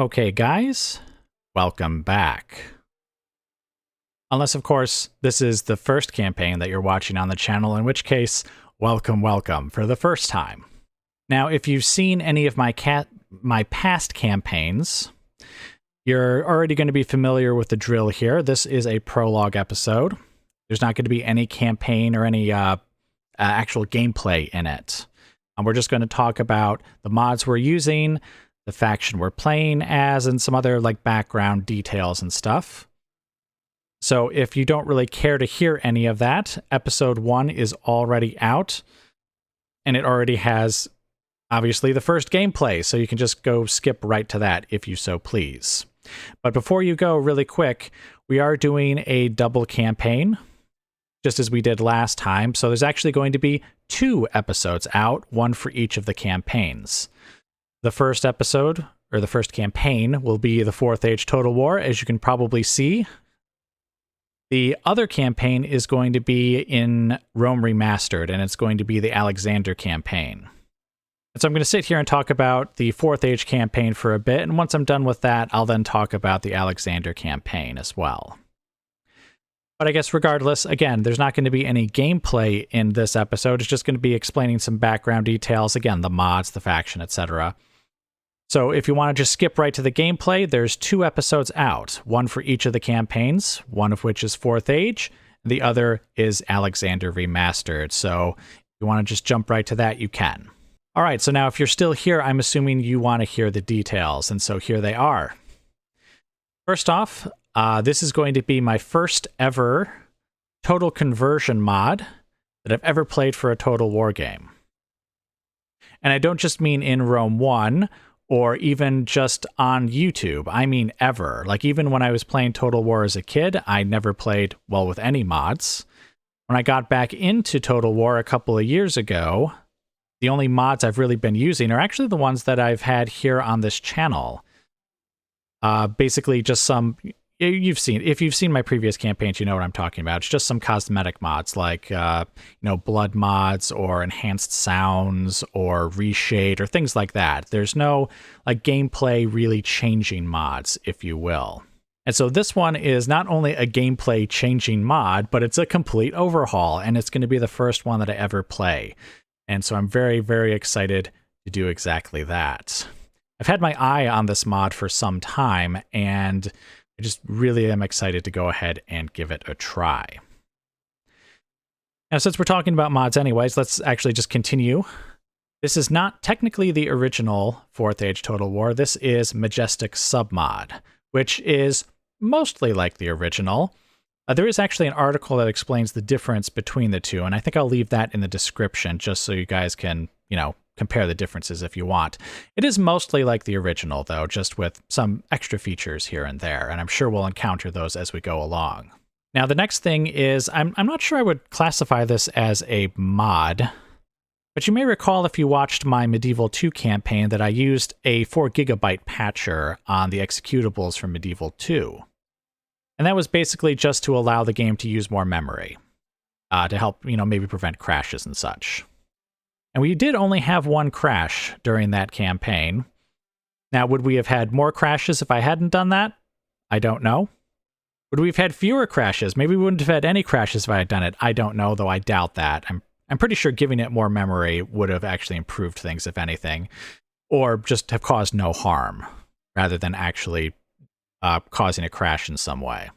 Okay, guys, welcome back. Unless, of course, this is the first campaign that you're watching on the channel, in which case, welcome for the first time. Now, if you've seen any of my past campaigns, you're already going to be familiar with the drill here. This is a prologue episode. There's not going to be any campaign or any actual gameplay in it. We're just going to talk about the mods we're using, the faction we're playing as, and some other background details and stuff. So if you don't really care to hear any of that, episode 1 is already out, and it already has, obviously, the first gameplay, so you can just go skip right to that if you so please. But before you go, really quick, we are doing a double campaign, just as we did last time, so there's actually going to be 2 episodes out, one for each of the campaigns. The first episode, or the first campaign, will be the 4th Age Total War, as you can probably see. The other campaign is going to be in Rome Remastered, and it's going to be the Alexander campaign. And so I'm going to sit here and talk about the 4th Age campaign for a bit, and once I'm done with that, I'll then talk about the Alexander campaign as well. But I guess regardless, again, there's not going to be any gameplay in this episode. It's just going to be explaining some background details, again, the mods, the faction, etc. So if you want to just skip right to the gameplay, there's 2 episodes out, one for each of the campaigns, one of which is 4th Age, the other is Alexander Remastered. So if you want to just jump right to that, you can. All right, so now if you're still here, I'm assuming you want to hear the details, and so here they are. First off, this is going to be my first ever total conversion mod that I've ever played for a Total War game. And I don't just mean in Rome 1, or even just on YouTube. I mean ever. Even when I was playing Total War as a kid, I never played, well, with any mods. When I got back into Total War a couple of years ago, the only mods I've really been using are actually the ones that I've had here on this channel. Basically just some... If you've seen my previous campaigns, you know what I'm talking about. It's just some cosmetic mods like, blood mods or enhanced sounds or reshade or things like that. There's no gameplay really changing mods, if you will. And so this one is not only a gameplay changing mod, but it's a complete overhaul, and it's going to be the first one that I ever play. And so I'm very, very excited to do exactly that. I've had my eye on this mod for some time, and I just really am excited to go ahead and give it a try. Now, since we're talking about mods anyways, let's actually just continue. This is not technically the original 4th Age Total War. This is Majestic Submod, which is mostly like the original. There is actually an article that explains the difference between the two, and I think I'll leave that in the description just so you guys can, compare the differences if you want. It is mostly like the original, though, just with some extra features here and there, and I'm sure we'll encounter those as we go along. Now, the next thing is, I'm not sure I would classify this as a mod, but you may recall if you watched my Medieval 2 campaign that I used a 4GB patcher on the executables from Medieval 2. And that was basically just to allow the game to use more memory, to help, maybe prevent crashes and such. And we did only have 1 crash during that campaign. Now, would we have had more crashes if I hadn't done that? I don't know. Would we have had fewer crashes? Maybe we wouldn't have had any crashes if I had done it. I don't know, though I doubt that. I'm pretty sure giving it more memory would have actually improved things, if anything, or just have caused no harm, rather than actually causing a crash in some way.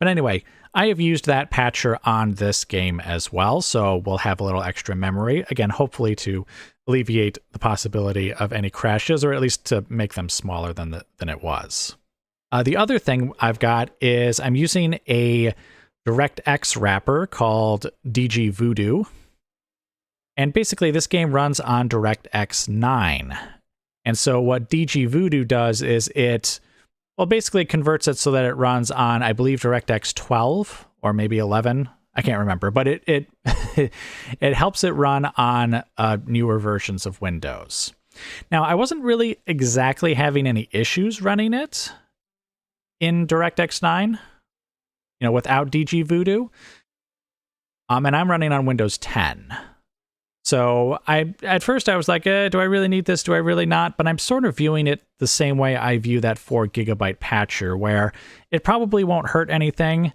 But anyway, I have used that patcher on this game as well, so we'll have a little extra memory, again, hopefully to alleviate the possibility of any crashes, or at least to make them smaller than it was. The other thing I've got is I'm using a DirectX wrapper called DG Voodoo, and basically this game runs on DirectX 9. And so what DG Voodoo does is it basically converts it so that it runs on, I believe, DirectX 12 or maybe 11. I can't remember, but it helps it run on newer versions of Windows. Now, I wasn't really exactly having any issues running it in DirectX 9, without DG Voodoo. And I'm running on Windows 10. So at first I was like, do I really need this? Do I really not? But I'm sort of viewing it the same way I view that 4 GB patcher, where it probably won't hurt anything.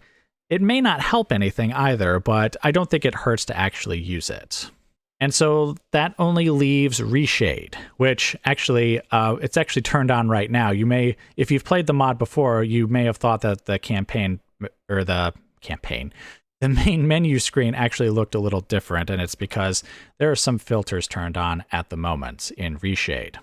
It may not help anything either, but I don't think it hurts to actually use it. And so that only leaves Reshade, which actually, it's actually turned on right now. You may, if you've played the mod before, you may have thought that the main menu screen actually looked a little different, and it's because there are some filters turned on at the moment in Reshade.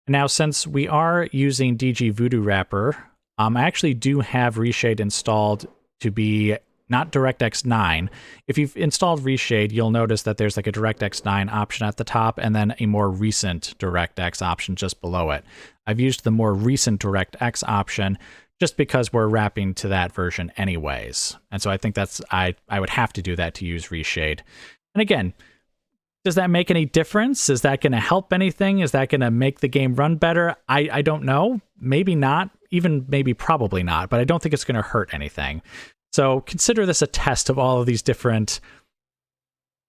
Now, since we are using DG Voodoo Wrapper, I actually do have Reshade installed to be not DirectX 9. If you've installed Reshade, you'll notice that there's like a DirectX 9 option at the top and then a more recent DirectX option just below it. I've used the more recent DirectX option just because we're wrapping to that version anyways. And so I think that's, I would have to do that to use Reshade. And again, does that make any difference? Is that going to help anything? Is that going to make the game run better? I don't know. Maybe not. Even maybe probably not. But I don't think it's going to hurt anything. So consider this a test of all of these different,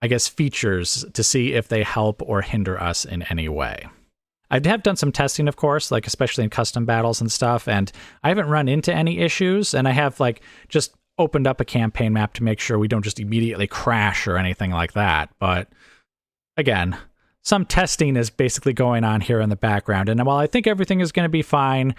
I guess, features to see if they help or hinder us in any way. I have done some testing, of course, like especially in custom battles and stuff, and I haven't run into any issues, and I have like just opened up a campaign map to make sure we don't just immediately crash or anything like that. But again, some testing is basically going on here in the background, and while I think everything is going to be fine,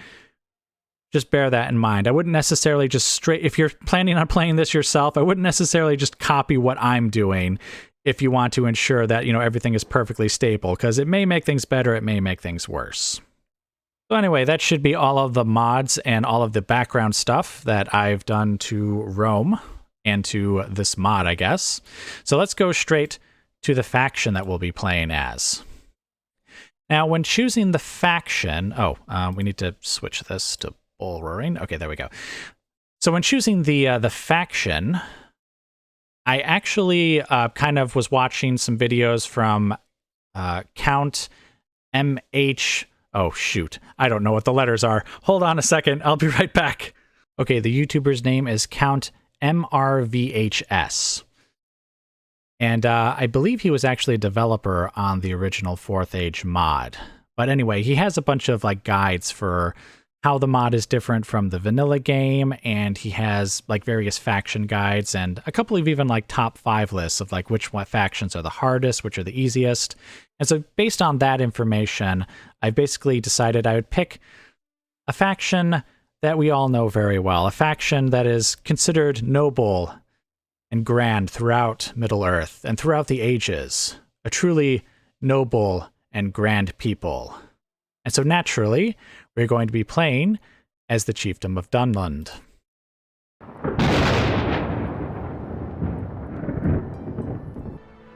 just bear that in mind. I wouldn't necessarily just if you're planning on playing this yourself, I wouldn't necessarily just copy what I'm doing if you want to ensure that, you know, everything is perfectly stable, because it may make things better, it may make things worse. So anyway, that should be all of the mods and all of the background stuff that I've done to Rome and to this mod, I guess. So let's go straight to the faction that we'll be playing as. Now, when choosing the faction, we need to switch this to bull roaring. Okay, there we go. So when choosing the faction, I actually kind of was watching some videos from Count MH. Oh, shoot. I don't know what the letters are. Hold on a second. I'll be right back. Okay, the YouTuber's name is Count MRVHS. And I believe he was actually a developer on the original 4th Age mod. But anyway, he has a bunch of like guides for how the mod is different from the vanilla game, and he has like various faction guides and a couple of even like top 5 lists of like which factions are the hardest, which are the easiest. And so based on that information, I basically decided I would pick a faction that we all know very well, a faction that is considered noble and grand throughout Middle-earth and throughout the ages, a truly noble and grand people. And so naturally, we're going to be playing as the Chiefdom of Dunland.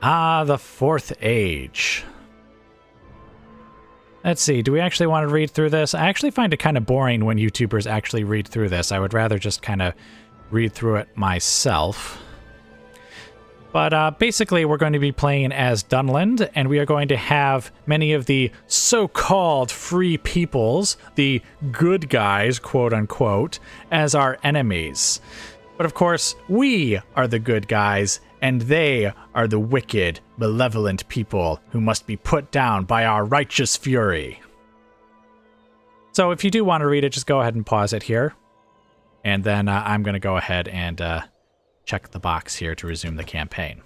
Ah, the 4th Age. Let's see, do we actually want to read through this? I actually find it kind of boring when YouTubers actually read through this. I would rather just kind of read through it myself. But basically, we're going to be playing as Dunland, and we are going to have many of the so-called free peoples, the good guys, quote-unquote, as our enemies. But of course, we are the good guys, and they are the wicked, malevolent people who must be put down by our righteous fury. So if you do want to read it, just go ahead and pause it here. And then I'm going to go ahead and check the box here to resume the campaign.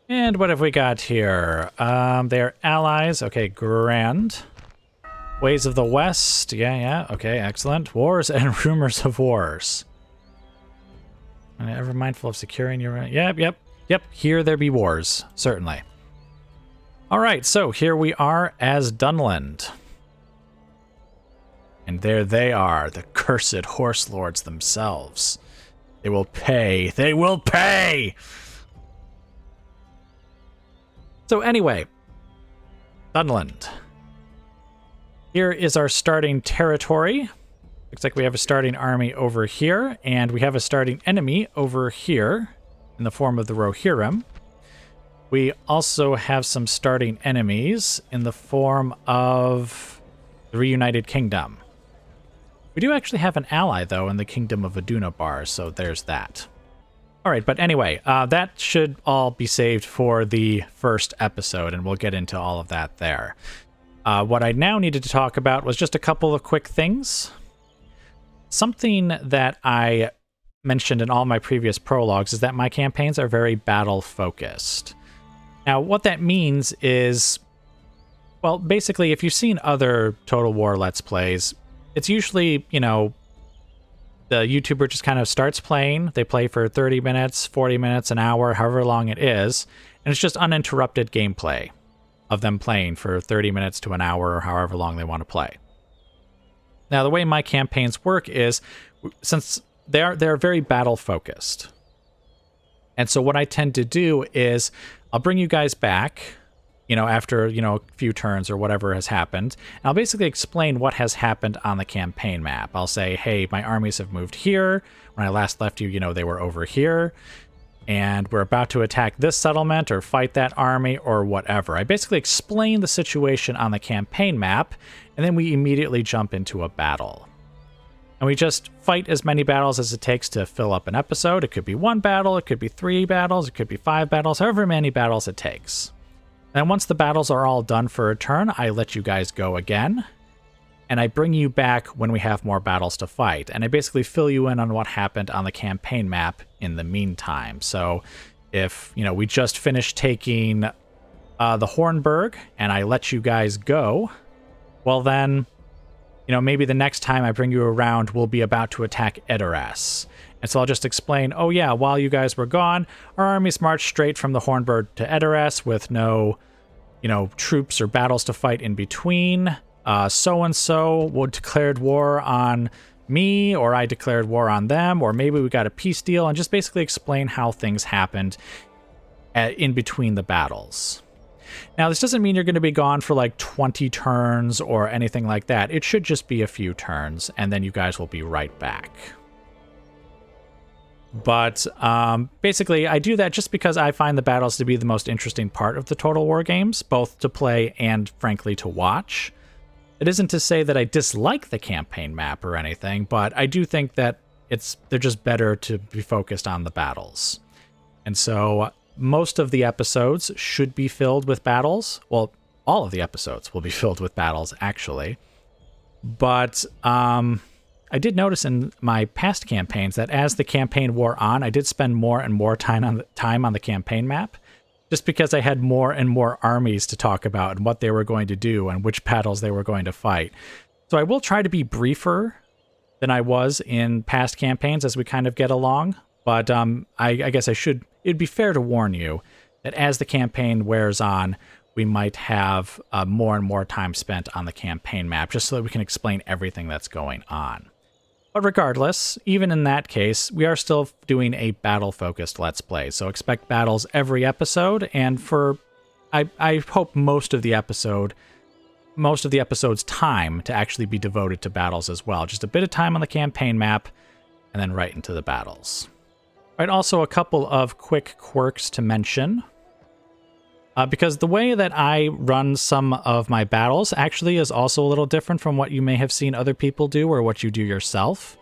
And what have we got here? They're allies. Okay, grand. Ways of the West. Yeah. Okay, excellent. Wars and rumors of wars. Ever mindful of securing your... Yep. Here there be wars. Certainly. All right, so here we are as Dunland. And there they are, the cursed horse lords themselves. They will pay. They will pay! So anyway, Dunland. Here is our starting territory. Looks like we have a starting army over here, and we have a starting enemy over here in the form of the Rohirrim. We also have some starting enemies in the form of the Reunited Kingdom. We do actually have an ally, though, in the Kingdom of Adunabar, so there's that. All right, but anyway, that should all be saved for the first episode, and we'll get into all of that there. What I now needed to talk about was just a couple of quick things. Something that I mentioned in all my previous prologues is that my campaigns are very battle-focused. Now, what that means is, well, basically, if you've seen other Total War Let's Plays, it's usually, you know, the YouTuber just kind of starts playing. They play for 30 minutes, 40 minutes, an hour, however long it is, and it's just uninterrupted gameplay of them playing for 30 minutes to an hour or however long they want to play. Now, the way my campaigns work is, since they're very battle-focused, and so what I tend to do is I'll bring you guys back, you know, after, you know, a few turns or whatever has happened. And I'll basically explain what has happened on the campaign map. I'll say, hey, my armies have moved here. When I last left you, you know, they were over here. And we're about to attack this settlement or fight that army or whatever. I basically explain the situation on the campaign map, and then we immediately jump into a battle. And we just fight as many battles as it takes to fill up an episode. It could be 1 battle, it could be 3 battles, it could be 5 battles, however many battles it takes. And once the battles are all done for a turn, I let you guys go again, and I bring you back when we have more battles to fight. And I basically fill you in on what happened on the campaign map in the meantime. So if, you know, we just finished taking the Hornburg and I let you guys go, well then, you know, maybe the next time I bring you around, we'll be about to attack Edoras. And so I'll just explain, oh yeah, while you guys were gone, our armies marched straight from the Hornburg to Edoras with no, you know, troops or battles to fight in between. So-and-so declared war on me, or I declared war on them, or maybe we got a peace deal, and just basically explain how things happened in between the battles. Now, this doesn't mean you're going to be gone for like 20 turns or anything like that. It should just be a few turns, and then you guys will be right back. But basically, I do that just because I find the battles to be the most interesting part of the Total War games, both to play and, frankly, to watch. It isn't to say that I dislike the campaign map or anything, but I do think that they're just better to be focused on the battles. And so most of the episodes should be filled with battles. Well, all of the episodes will be filled with battles, actually. But I did notice in my past campaigns that as the campaign wore on, I did spend more and more time on the campaign map, just because I had more and more armies to talk about and what they were going to do and which battles they were going to fight. So I will try to be briefer than I was in past campaigns as we kind of get along, but I guess it'd be fair to warn you that as the campaign wears on, we might have more and more time spent on the campaign map, just so that we can explain everything that's going on. But regardless, even in that case, we are still doing a battle-focused Let's Play, so expect battles every episode, and I hope most of the episode's time to actually be devoted to battles as well. Just a bit of time on the campaign map, and then right into the battles. All right, also a couple of quick quirks to mention. Because the way that I run some of my battles actually is also a little different from what you may have seen other people do or what you do yourself.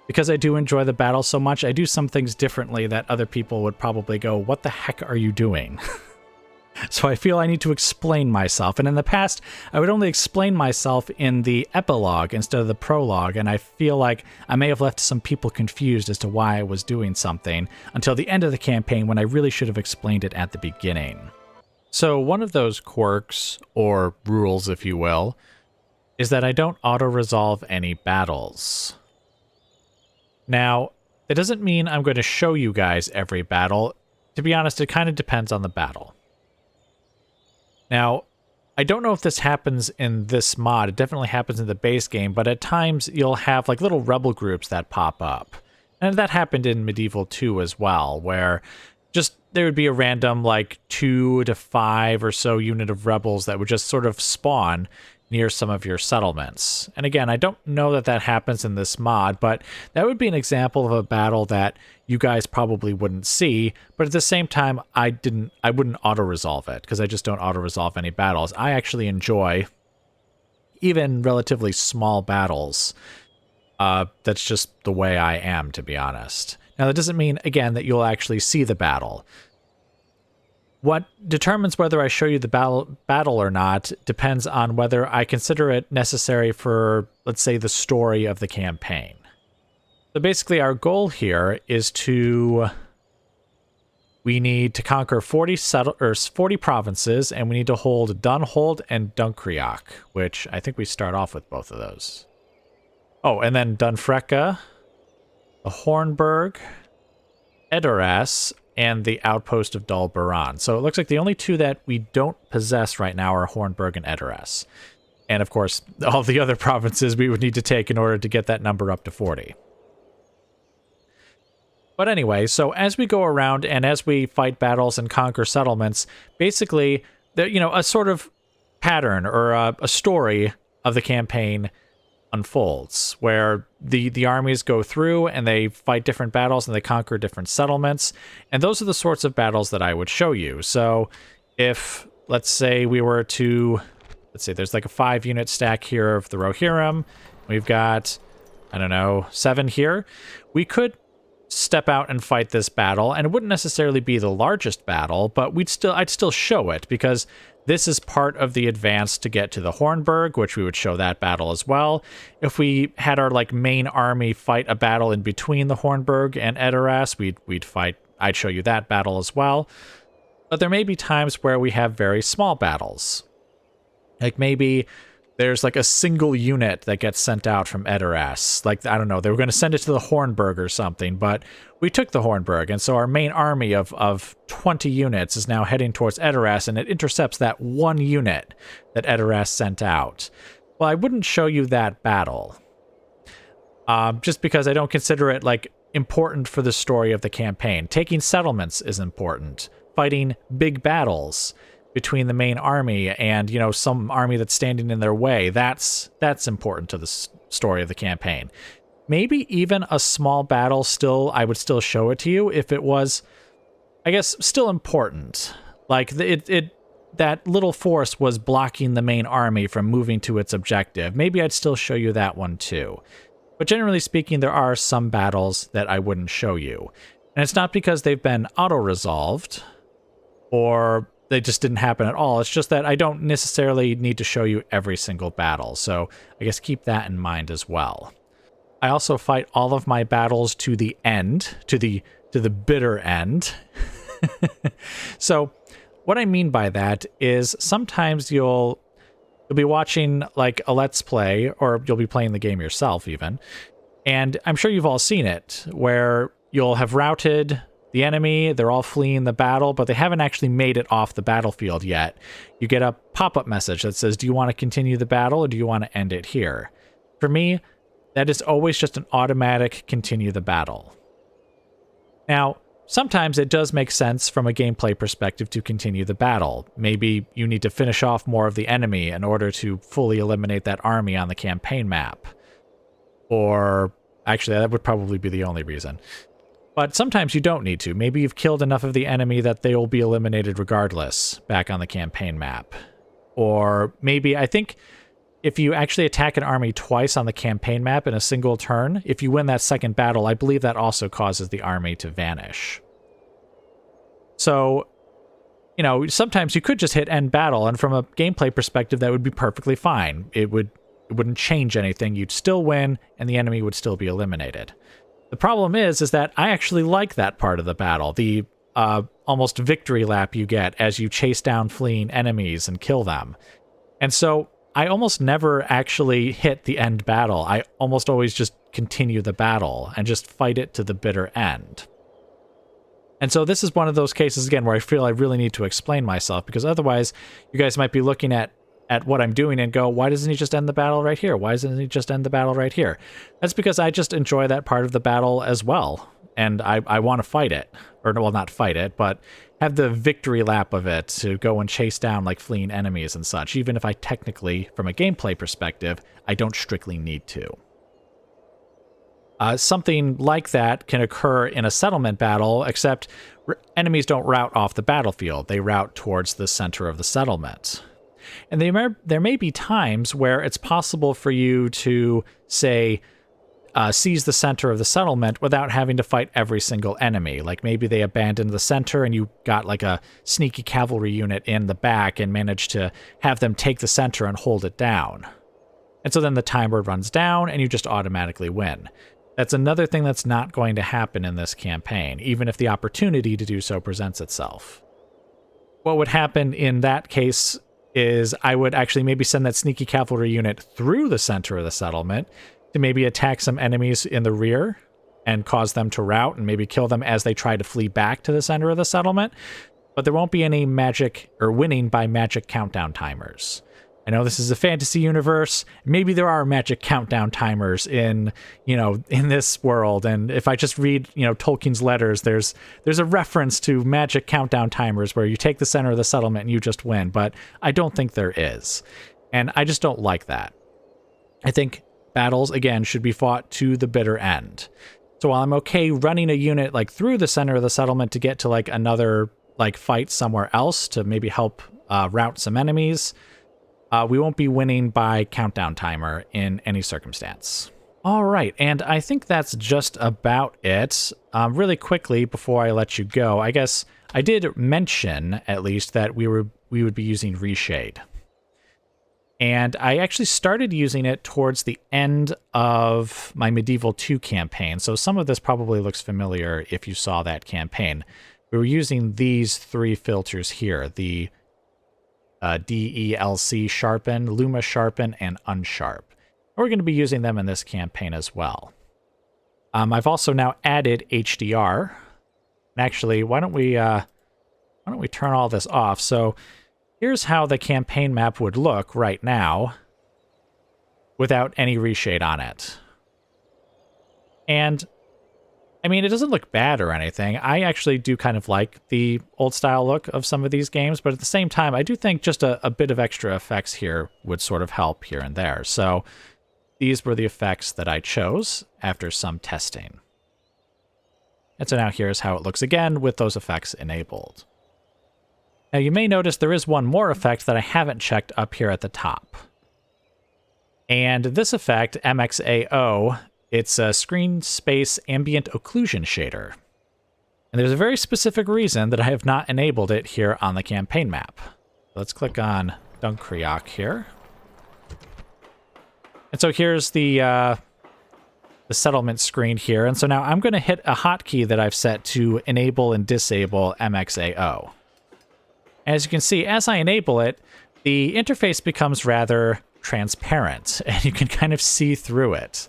Because I do enjoy the battle so much, I do some things differently that other people would probably go, what the heck are you doing? So I feel I need to explain myself. And in the past, I would only explain myself in the epilogue instead of the prologue, and I feel like I may have left some people confused as to why I was doing something until the end of the campaign when I really should have explained it at the beginning. So one of those quirks, or rules if you will, is that I don't auto-resolve any battles. Now, it doesn't mean I'm going to show you guys every battle. To be honest, it kind of depends on the battle. Now, I don't know if this happens in this mod. It definitely happens in the base game, but at times you'll have like little rebel groups that pop up. And that happened in Medieval 2 as well, where just there would be a random like 2 to 5 or so unit of rebels that would just sort of spawn near some of your settlements. And again, I don't know that that happens in this mod, but that would be an example of a battle that you guys probably wouldn't see, but at the same time, I wouldn't auto-resolve it, because I just don't auto-resolve any battles. I actually enjoy even relatively small battles. That's just the way I am, to be honest. Now, that doesn't mean, again, that you'll actually see the battle. What determines whether I show you the battle or not depends on whether I consider it necessary for, let's say, the story of the campaign. So basically, our goal here is we need to conquer 40 provinces, and we need to hold Dunhold and Dunkriok, which I think we start off with both of those. Oh, and then Dunfrecka, the Hornburg, Edoras, and the outpost of Dol Baran. So it looks like the only two that we don't possess right now are Hornburg and Edoras. And of course, all the other provinces we would need to take in order to get that number up to 40. But anyway, so as we go around and as we fight battles and conquer settlements, basically, a sort of pattern or a story of the campaign unfolds, where the armies go through and they fight different battles and they conquer different settlements. And those are the sorts of battles that I would show you. So if, let's say we were to, there's like a 5-unit stack here of the Rohirrim. We've got, 7 here. We could step out and fight this battle, and it wouldn't necessarily be the largest battle, but I'd still show it, because this is part of the advance to get to the Hornburg, which we would show that battle as well. If we had our main army fight a battle in between the Hornburg and Edoras, I'd show you that battle as well. But there may be times where we have very small battles. Like maybe there's a single unit that gets sent out from Edoras. I don't know, they were going to send it to the Hornburg or something, but we took the Hornburg, and so our main army of 20 units is now heading towards Edoras, and it intercepts that one unit that Edoras sent out. Well, I wouldn't show you that battle, just because I don't consider it important for the story of the campaign. Taking settlements is important. Fighting big battles between the main army and, some army that's standing in their way, that's important to the story of the campaign. Maybe even a small battle I would still show it to you if it was, I guess, still important. That little force was blocking the main army from moving to its objective. Maybe I'd still show you that one too. But generally speaking, there are some battles that I wouldn't show you. And it's not because they've been auto-resolved or they just didn't happen at all. It's just that I don't necessarily need to show you every single battle. So I guess keep that in mind as well. I also fight all of my battles to the end, to the bitter end. So what I mean by that is sometimes you'll be watching a Let's Play, or you'll be playing the game yourself even. And I'm sure you've all seen it, where you'll have routed the enemy, they're all fleeing the battle, but they haven't actually made it off the battlefield yet. You get a pop-up message that says, do you want to continue the battle or do you want to end it here? For me, that is always just an automatic continue the battle. Now, sometimes it does make sense from a gameplay perspective to continue the battle. Maybe you need to finish off more of the enemy in order to fully eliminate that army on the campaign map. Or, actually, that would probably be the only reason. But sometimes you don't need to. Maybe you've killed enough of the enemy that they will be eliminated regardless back on the campaign map. Or maybe, I think, if you actually attack an army twice on the campaign map in a single turn, if you win that second battle, I believe that also causes the army to vanish. So, sometimes you could just hit end battle, and from a gameplay perspective, that would be perfectly fine. It wouldn't change anything. You'd still win, and the enemy would still be eliminated. The problem is that I actually like that part of the battle, the almost victory lap you get as you chase down fleeing enemies and kill them. And so I almost never actually hit the end battle. I almost always just continue the battle and just fight it to the bitter end. And so this is one of those cases, again, where I feel I really need to explain myself, because otherwise you guys might be looking at what I'm doing and go, why doesn't he just end the battle right here? Why doesn't he just end the battle right here? That's because I just enjoy that part of the battle as well. And I want to fight it. Or, well, not fight it, but have the victory lap of it to go and chase down fleeing enemies and such, even if I technically, from a gameplay perspective, I don't strictly need to. Something like that can occur in a settlement battle, except enemies don't route off the battlefield. They route towards the center of the settlement. And there may be times where it's possible for you to, say, seize the center of the settlement without having to fight every single enemy. Like maybe they abandoned the center and you got like a sneaky cavalry unit in the back and managed to have them take the center and hold it down. And so then the timer runs down and you just automatically win. That's another thing that's not going to happen in this campaign, even if the opportunity to do so presents itself. What would happen in that case is I would actually maybe send that sneaky cavalry unit through the center of the settlement to maybe attack some enemies in the rear and cause them to rout and maybe kill them as they try to flee back to the center of the settlement. But there won't be any magic or winning by magic countdown timers. I know this is a fantasy universe. Maybe there are magic countdown timers in this world. And if I just read, Tolkien's letters, there's a reference to magic countdown timers where you take the center of the settlement and you just win. But I don't think there is. And I just don't like that. I think battles, again, should be fought to the bitter end. So while I'm okay running a unit like through the center of the settlement to get to like another like fight somewhere else to maybe help rout some enemies, we won't be winning by countdown timer in any circumstance. All right, and I think that's just about it. Really quickly, before I let you go, I guess I did mention, at least, that we would be using Reshade. And I actually started using it towards the end of my Medieval 2 campaign, so some of this probably looks familiar if you saw that campaign. We were using these 3 filters here, the DLC Sharpen, Luma Sharpen, and Unsharp. We're going to be using them in this campaign as well. I've also now added HDR. And actually, why don't we turn all this off? So here's how the campaign map would look right now without any reshade on it. And I mean, it doesn't look bad or anything. I actually do kind of like the old style look of some of these games, but at the same time, I do think just a bit of extra effects here would sort of help here and there. So these were the effects that I chose after some testing. And so now here's how it looks again with those effects enabled. Now you may notice there is one more effect that I haven't checked up here at the top. And this effect, MXAO, it's a screen space ambient occlusion shader. And there's a very specific reason that I have not enabled it here on the campaign map. Let's click on Dunkriok here. And so here's the settlement screen here. And so now I'm going to hit a hotkey that I've set to enable and disable MXAO. As you can see, as I enable it, the interface becomes rather transparent, and you can kind of see through it.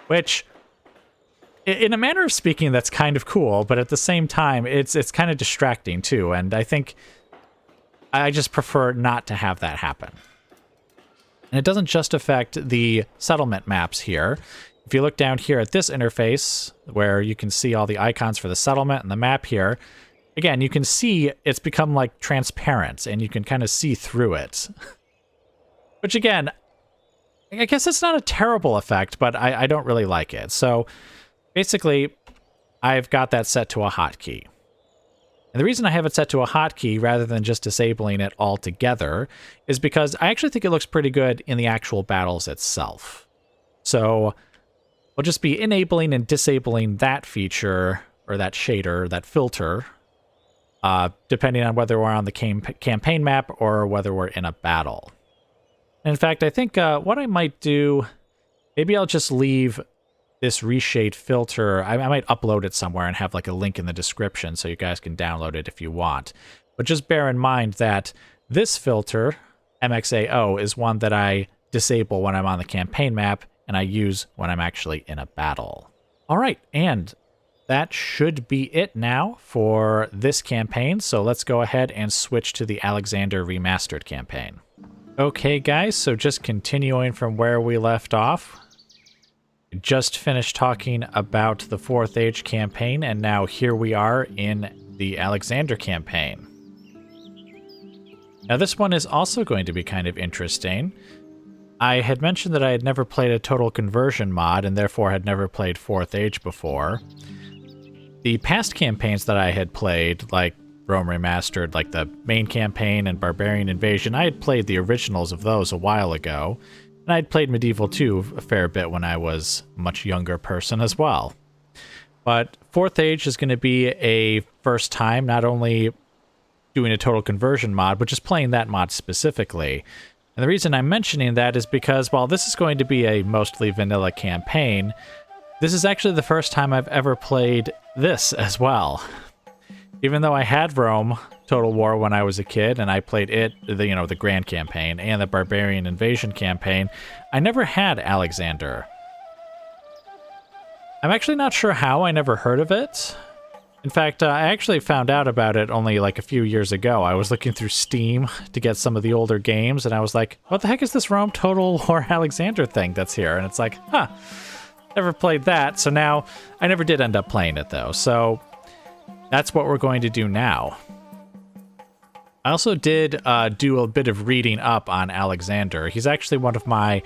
Which, in a manner of speaking, that's kind of cool, but at the same time, it's kind of distracting too, and I think I just prefer not to have that happen. And it doesn't just affect the settlement maps here. If you look down here at this interface, where you can see all the icons for the settlement and the map here, again, you can see it's become like transparent, and you can kind of see through it. Which again, I guess it's not a terrible effect, but I don't really like it. So basically, I've got that set to a hotkey. And the reason I have it set to a hotkey rather than just disabling it altogether is because I actually think it looks pretty good in the actual battles itself. So we'll just be enabling and disabling that feature, or that shader, that filter, depending on whether we're on the campaign map or whether we're in a battle. In fact, I think what I might do, maybe I'll just leave this reshade filter. I might upload it somewhere and have like a link in the description so you guys can download it if you want. But just bear in mind that this filter, MXAO, is one that I disable when I'm on the campaign map and I use when I'm actually in a battle. All right, and that should be it now for this campaign. So let's go ahead and switch to the Alexander Remastered campaign. Okay, guys, so just continuing from where we left off. Just finished talking about the Fourth Age campaign, and now here we are in the Alexander campaign. Now, this one is also going to be kind of interesting. I had mentioned that I had never played a total conversion mod, and therefore had never played Fourth Age before. The past campaigns that I had played, like Rome Remastered, like the main campaign and Barbarian Invasion, I had played the originals of those a while ago, And I'd played Medieval 2 a fair bit when I was a much younger person as well. But 4th Age is going to be a first time, not only doing a total conversion mod, but just playing that mod specifically. And the reason I'm mentioning that is because while this is going to be a mostly vanilla campaign, this is actually the first time I've ever played this as well. Even though I had Rome Total War when I was a kid, and I played it, the Grand Campaign and the Barbarian Invasion campaign, I never had Alexander. I'm actually not sure how I never heard of it. In fact, I actually found out about it only like a few years ago. I was looking through Steam to get some of the older games, and I was like, what the heck is this Rome Total War Alexander thing that's here? And it's like, huh, never played that. So now, I never did end up playing it though. So that's what we're going to do now. I also did do a bit of reading up on Alexander. He's actually one of my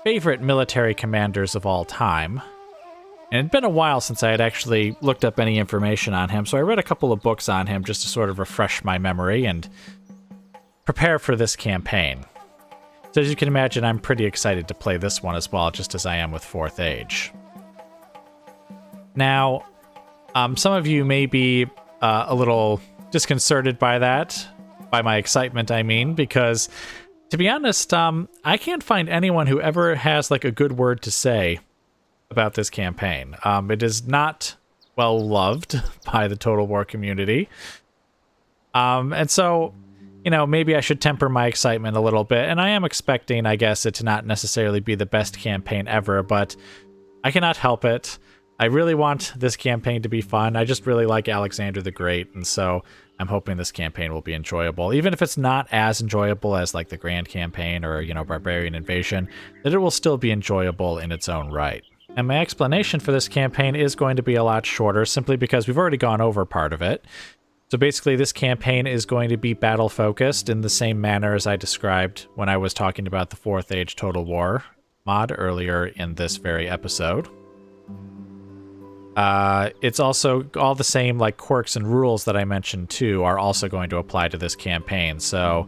favorite military commanders of all time. And it'd been a while since I had actually looked up any information on him, so I read a couple of books on him just to sort of refresh my memory and prepare for this campaign. So as you can imagine, I'm pretty excited to play this one as well, just as I am with 4th Age. Now, some of you may be a little disconcerted by that, by my excitement, I mean, because to be honest, I can't find anyone who ever has like a good word to say about this campaign. It is not well loved by the Total War community. And so, maybe I should temper my excitement a little bit. And I am expecting, I guess, it to not necessarily be the best campaign ever, but I cannot help it. I really want this campaign to be fun. I just really like Alexander the Great, and so I'm hoping this campaign will be enjoyable. Even if it's not as enjoyable as like the Grand Campaign or, Barbarian Invasion, that it will still be enjoyable in its own right. And my explanation for this campaign is going to be a lot shorter, simply because we've already gone over part of it. So basically, this campaign is going to be battle-focused in the same manner as I described when I was talking about the 4th Age Total War mod earlier in this very episode. It's also all the same like quirks and rules that I mentioned too are also going to apply to this campaign. So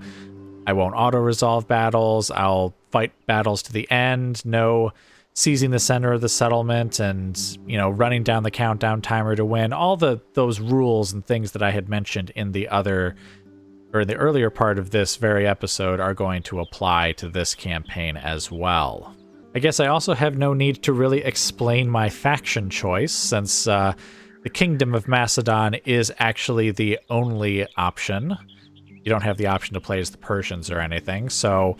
I won't auto-resolve battles, I'll fight battles to the end, no seizing the center of the settlement and, running down the countdown timer to win. All those rules and things that I had mentioned in the earlier part of this very episode are going to apply to this campaign as well. I guess I also have no need to really explain my faction choice, since the Kingdom of Macedon is actually the only option. You don't have the option to play as the Persians or anything, so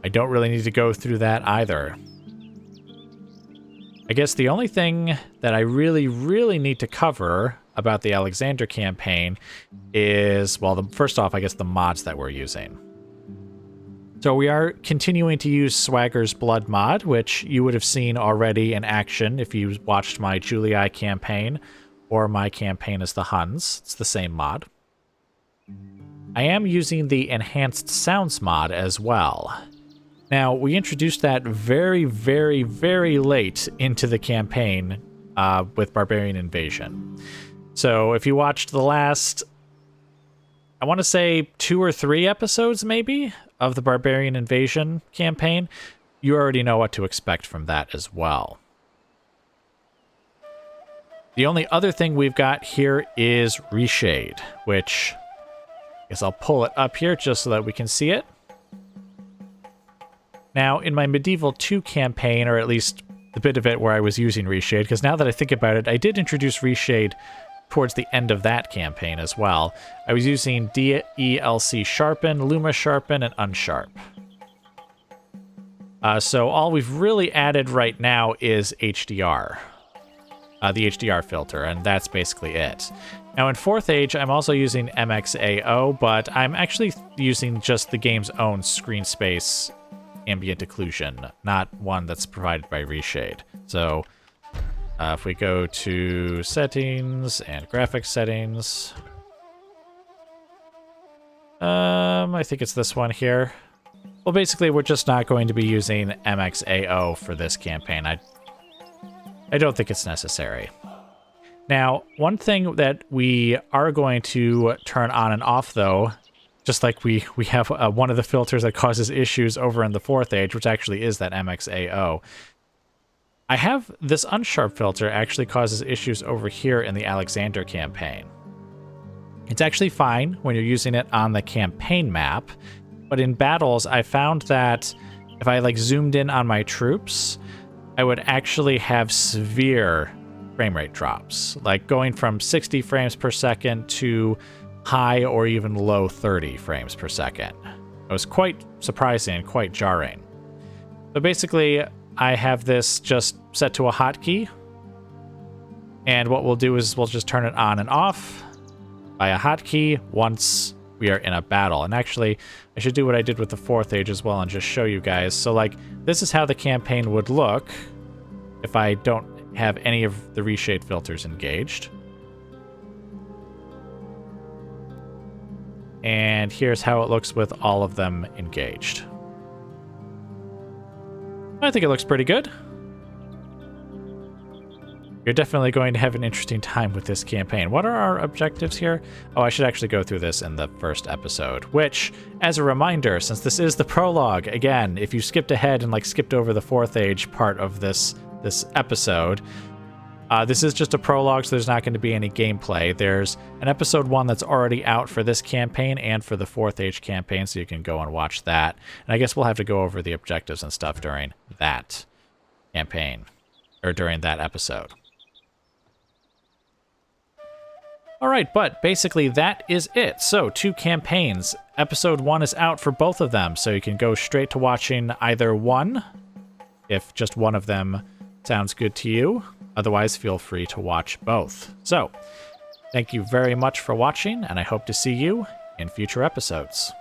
I don't really need to go through that either. I guess the only thing that I really, really need to cover about the Alexander campaign is, well, first off, I guess the mods that we're using. So we are continuing to use Swagger's Blood mod, which you would have seen already in action if you watched my Julii campaign or my campaign as the Huns. It's the same mod. I am using the Enhanced Sounds mod as well. Now, we introduced that very, very, very late into the campaign with Barbarian Invasion. So if you watched the last, I want to say 2 or 3 episodes maybe, of the Barbarian Invasion campaign, you already know what to expect from that as well. The only other thing we've got here is Reshade, which I guess I'll pull it up here just so that we can see it. Now, in my Medieval 2 campaign, or at least the bit of it where I was using Reshade, because now that I think about it, I did introduce Reshade towards the end of that campaign as well. I was using DLC Sharpen, Luma Sharpen, and Unsharp. So all we've really added right now is HDR, the HDR filter, and that's basically it. Now in 4th Age, I'm also using MXAO, but I'm actually using just the game's own screen space ambient occlusion, not one that's provided by Reshade. So if we go to settings and graphics settings, I think it's this one here. Well, basically, we're just not going to be using MXAO for this campaign. I don't think it's necessary. Now, one thing that we are going to turn on and off, though, Just like we have one of the filters that causes issues over in the 4th age, which actually is that MXAO. I have this unsharp filter actually causes issues over here in the Alexander campaign. It's actually fine when you're using it on the campaign map, but in battles, I found that if I like zoomed in on my troops, I would actually have severe frame rate drops, like going from 60 frames per second to high or even low 30 frames per second. It was quite surprising and quite jarring. So basically, I have this just set to a hotkey, and what we'll do is we'll just turn it on and off by a hotkey once we are in a battle. And actually, I should do what I did with the 4th age as well and just show you guys. So like, this is how the campaign would look if I don't have any of the reshade filters engaged. And here's how it looks with all of them engaged. I think it looks pretty good. You're definitely going to have an interesting time with this campaign. What are our objectives here? Oh, I should actually go through this in the first episode, which, as a reminder, since this is the prologue, again, if you skipped ahead and like skipped over the 4th age part of this episode, this is just a prologue, so there's not going to be any gameplay. There's an episode 1 that's already out for this campaign and for the 4th age campaign, so you can go and watch that. And I guess we'll have to go over the objectives and stuff during that campaign, or during that episode. All right, but basically that is it. So 2 campaigns. Episode 1 is out for both of them, so you can go straight to watching either one, if just one of them sounds good to you. Otherwise, feel free to watch both. So, thank you very much for watching, and I hope to see you in future episodes.